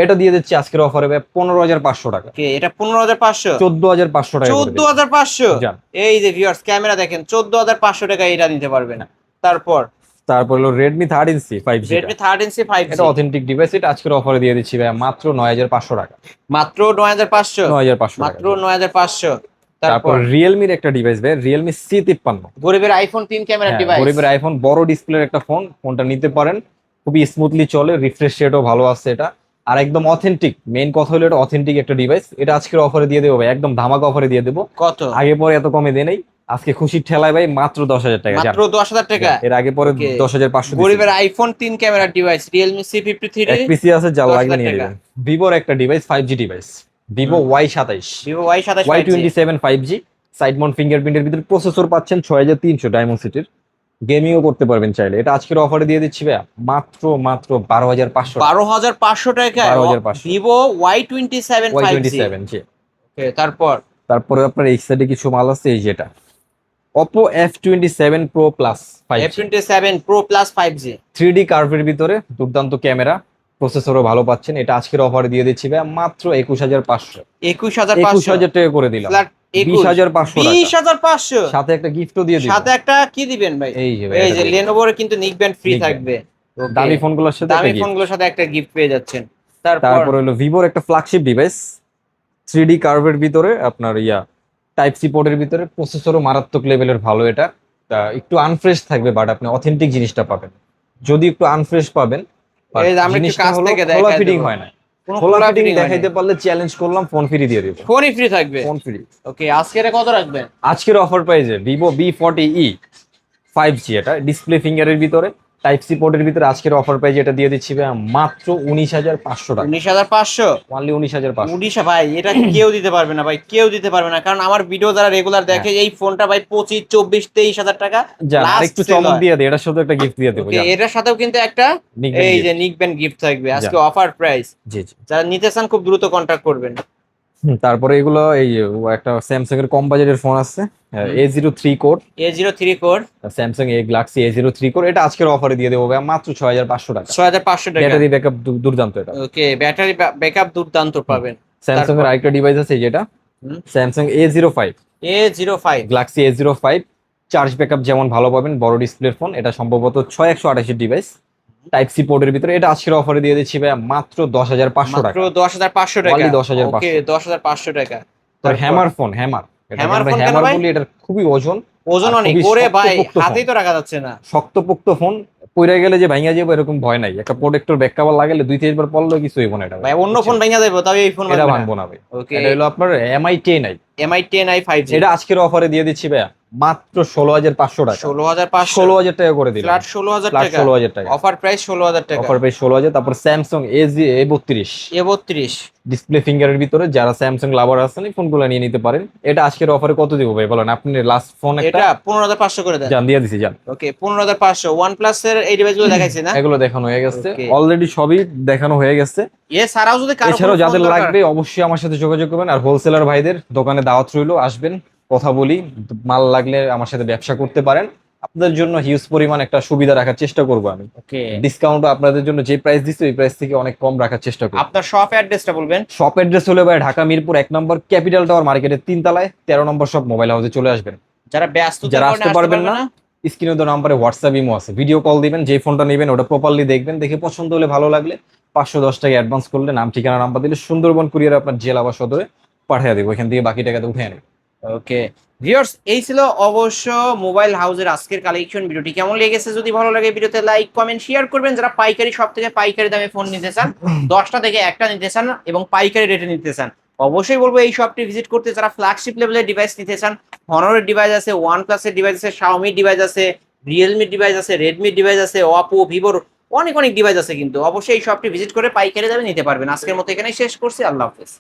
এটা দিয়ে দিচ্ছি আজকের অফারে 15,500 টাকা। ওকে, এটা 15,500। 14,500 টাকা করে দিলাম। 14,500। যান। এই যে ভিউয়ার্স ক্যামেরা দেখেন, 14,500 টাকা এটা নিতে পারবেন। তারপর হলো Redmi 13C 5G। Redmi 13C 5G। এটা অথেন্টিক ডিভাইস, এটা আজকের অফারে দিয়ে দিচ্ছি ভাই মাত্র 9,500 টাকা। মাত্র 9,500। 9,500 মাত্র টাকা। 9,500। তারপর Realme-র একটা ডিভাইস ভাই, Realme C53। গরিবের আইফোন 3 ক্যামেরা ডিভাইস। গরিবের আইফোন, বড় ডিসপ্লের একটা ফোন, ফোনটা নিতে পারেন, খুবই স্মুথলি চলে, রিফ্রেশ রেটও ভালো আছে এটা, আর একদম অথেন্টিক। মেইন কথা হলো এটা অথেন্টিক একটা ডিভাইস। এটা আজকের অফারে দিয়ে দেবো ভাই, একদম ধামাকা অফারে দিয়ে দেবো। কত? আগে পরে এত কমে দেয় নাই, আজকে খুশির ঠেলায় ভাই মাত্র 10,000 টাকা। মাত্র 10,000 টাকা। এর আগে পরে Okay. 10,500 গরিবের iPhone 3 camera device Realme C53। এক পিসি আছে, যা 10,000 লাগবে নিয়ে টাকা। নেবেন। ভিভোর একটা device 5G device, Vivo Y27। Vivo Y27 Y27 5G, side mount ফিঙ্গারপ্রিন্টের ভিতরে প্রসেসর পাচ্ছেন 6,300 ডায়মন্ডসিটির, গেমিংও করতে পারবেন চাইলে। এটা আজকের অফারে দিয়ে দিচ্ছি ভাই মাত্র 12,500। 12,500 টাকা। 12,500 Vivo Y27 5G। Y27 জি। ওকে তারপরে আপনার এই সাইডে কিছু মাল আছে, এই যেটা Oppo F27 Pro Plus 5G, F27 Pro Plus 5G। 3D কার্ভের ভিতরে দুর্দান্ত ক্যামেরা, প্রসেসরও ভালো পাচ্ছেন। এটা আজকের অফারে দিয়ে দিচ্ছি ভাই মাত্র 21,500। 21,500 টাকা করে দিলাম। ফ্ল্যাট 20,500 টাকা। 20,500। সাথে একটা গিফটও দিয়ে দিলাম। সাথে একটা কি দিবেন ভাই? এই যে ভাই, এই এটা যে দিলাম। Lenovo-র কিন্তু নিক ব্যান্ড ফ্রি Nick band। থাকবে। Okay, দামি ফোনগুলোর সাথে দামি একটা gift। ফোনগুলোর সাথে একটা গিফট পেয়ে যাচ্ছেন। তারপর হলো ভিভোর একটা ফ্ল্যাগশিপ ডিভাইস, 3D কার্ভের ভিতরে, আপনার টাইপ সি পোর্টের ভিতরে, প্রসেসরও মারাত্মক লেভেলের ভালো। এটা তা একটু আনফ্রেশ থাকবে, বাট আপনি অথেন্টিক জিনিসটা পাবেন। যদি একটু আনফ্রেশ পাবেন, but এই যে আমরা একটু জিনিসটা কাছ হলো থেকে খোলা দেখাই ফিটিং দেবো। হয় না। কোনো খোলা খোলা ফিটিং fitting দেখাইতে হয়নি। পারলে চ্যালেঞ্জ করলাম, ফোন ফ্রি দিয়ে দিব। ফোনই ফ্রি থাকবে। Phone free. ওকে, আজকে এটা কত রাখবেন? আজকের অফার প্রাইসে ভিভো B40e 5G, এটা ডিসপ্লে ফিঙ্গারের ভিতরে, টাইপ সি পোর্টের ভিতরে আজকের অফার প্রাইস এটা দিয়ে দিচ্ছি ভাই মাত্র 19,500 টাকা। 19,500। অনলি 19,500। 19 ভাই, এটা কেউ দিতে পারবে না ভাই, কেউ দিতে পারবে না, কারণ আমার ভিডিও যারা রেগুলার দেখে এই ফোনটা ভাই 25, 24, 23,000 টাকা যা আর last একটু sell চমক হয়। দিয়ে দেই, এটা শুধু একটা গিফট দিয়ে দেবো। ওকে, এটার সাথেও কিন্তু একটা Nickband এই gift। যে নিকবেন গিফট থাকবে আজকে অফার প্রাইস। জি জি। যারা নিতে চান খুব দ্রুত কন্টাক্ট করবেন। তারপরে এগুলো এই একটা স্যামসাং এর কম বাজেটের ফোন আছে, A03 core, A03 core, Samsung Galaxy A03 core. এটা আজকের অফারে দিয়ে দেবো ভাই মাত্র 6,500 টাকা। 6,500 টাকা। ব্যাটারি ব্যাকআপ দুর্দান্ত এটা। ওকে, ব্যাটারি ব্যাকআপ দুর্দান্ত পাবেন। স্যামসাং এর আরেকটা ডিভাইস আছে যেটা হুম। Samsung A05, A05, Galaxy A05। Charge backup যেমন ভালো পাবেন, বড় ডিসপ্লের ফোন, এটা সম্ভবত 6128 ডিভাইস, টাইপ সি পোর্টের ভিতরে। এটা আজকের অফারে দিয়ে দিচ্ছি ভাই মাত্র 10,500 টাকা। মাত্র 10,500 টাকা। Only 10,500 ওকে, 10,500 টাকা। তো hammer phone, hammer hammer phone কেন হ্যামার ভাই? বলি, এটার খুবই ওজন, ওজন আর অনেক, খুবই ওরে ভাই শক্তপোক্ত হাতেই ফোন। তো রাখা যাচ্ছে না। শক্তপোক্ত ফোন, পইরা গেলে যে ভাঙা যাবে এরকম ভয় নাই। একটা প্রোটেক্টর ব্যাক কভার লাগালে 2-3 বার পড়লেও কিছু হইব না। এটা ভাই অন্য ফোন ভেঙে যাবে, তবে এই ফোন এটা ভাঙবো না ভাই। ওকে, এটা হলো আপনার MI 10i। MI 10i 5G। এটা আজকের অফারে দিয়ে দিচ্ছি ভাই মাত্র 16,500 টাকা। 16,500, 16,000 টাকা করে দিলাম। ফ্ল্যাট 16,000 ফ্ল্যাট টাকা। 16,000 টাকা। অফার প্রাইস 16,000 টাকা। Offer price 16,000। তারপর স্যামসাং A32 A32 ডিসপ্লে ফিঙ্গারের ভিতরে, যারা স্যামসাং লাভার আছেন এই ফোনগুলো নিয়ে নিতে পারেন। এটা আজকের অফারে কত দিব ভাই বলেন? আপনি লাস্ট ফোন একটা এটা 15,500 করে দেন। জান দিয়ে দিছি জান। ওকে, 15,500। OnePlus এর এই ডিভাইসগুলো দেখাইছি না? এগুলো দেখানো হয়ে গেছে Okay. অলরেডি, সবই দেখানো হয়ে গেছে। এছাড়াও যদি কারো এছাড়াও কোনো যাদের ফোন দরকার- লাগবে অবশ্যই আমার সাথে যোগাযোগ করবেন। আর হোলসেলার ভাইদের দোকানে দাওয়াত রইলো, আসবেন, কথা বলি, মাল লাগলে আমার সাথে ব্যবসা করতে পারেন। আপনাদের জন্য হিউজ পরিমাণ একটা সুবিধা রাখার চেষ্টা করবো আমি। ওকে, ডিসকাউন্ট আপনাদের জন্য যে প্রাইস দিচ্ছি ওই প্রাইস থেকে অনেক কম রাখার চেষ্টা করবো। আপনার শপ অ্যাড্রেসটা বলবেন। শপ অ্যাড্রেস হলো ভাই ঢাকা মিরপুর 1 নম্বর ক্যাপিটাল টাওয়ার মার্কেটের 3 তলায় 13 নম্বর শপ, মোবাইল হাউসে চলে আসবেন। যারা ব্যস্ত যারা আসতে পারবেন না, স্ক্রিনে দেওয়া নাম্বারে হোয়াটসঅ্যাপ ইমো আছে, ভিডিও কল দিবেন, যে ফোনটা নেবেন ওটা প্রপারলি দেখবেন, দেখে পছন্দ হলে ভালো লাগলে 510 টাকা অ্যাডভান্স করলে নাম ঠিকানা নাম্বার দিলে সুন্দরবন কুরিয়ার আপনার জেলা বা সদরে পাঠিয়ে দেবো, এখান থেকে বাকি টাকাটা উঠে নেবেন। ওকে ভিউয়ার্স, এই ছিল অবশ্য মোবাইল হাউসের আজকের কালেকশন। ভিডিওটি কেমন লেগেছে যদি ভালো লাগে ভিডিওতে লাইক কমেন্ট শেয়ার করবেন। যারা পাইকারি সব থেকে পাইকারি দামে ফোন নিতে চান, 10টা থেকে একটা নিতে চান এবং পাইকারি রেটে নিতে চান, অবশ্যই বলবো এই শপটি ভিজিট করতে। যারা ফ্ল্যাগশিপ লেভেলের ডিভাইস নিতে চান, হনরের ডিভাইস আছে, OnePlus এর ডিভাইস আছে, Xiaomi ডিভাইস আছে, রিয়েলমি ডিভাইস আছে, রেডমি ডিভাইস আছে, Oppo, Vivoর অনেক অনেক ডিভাইস আছে, কিন্তু অবশ্যই এই শপটি ভিজিট করে পাইকারি দামে নিতে পারবেন। আজকের মতো এখানে শেষ করছি, আল্লাহ হাফেজ।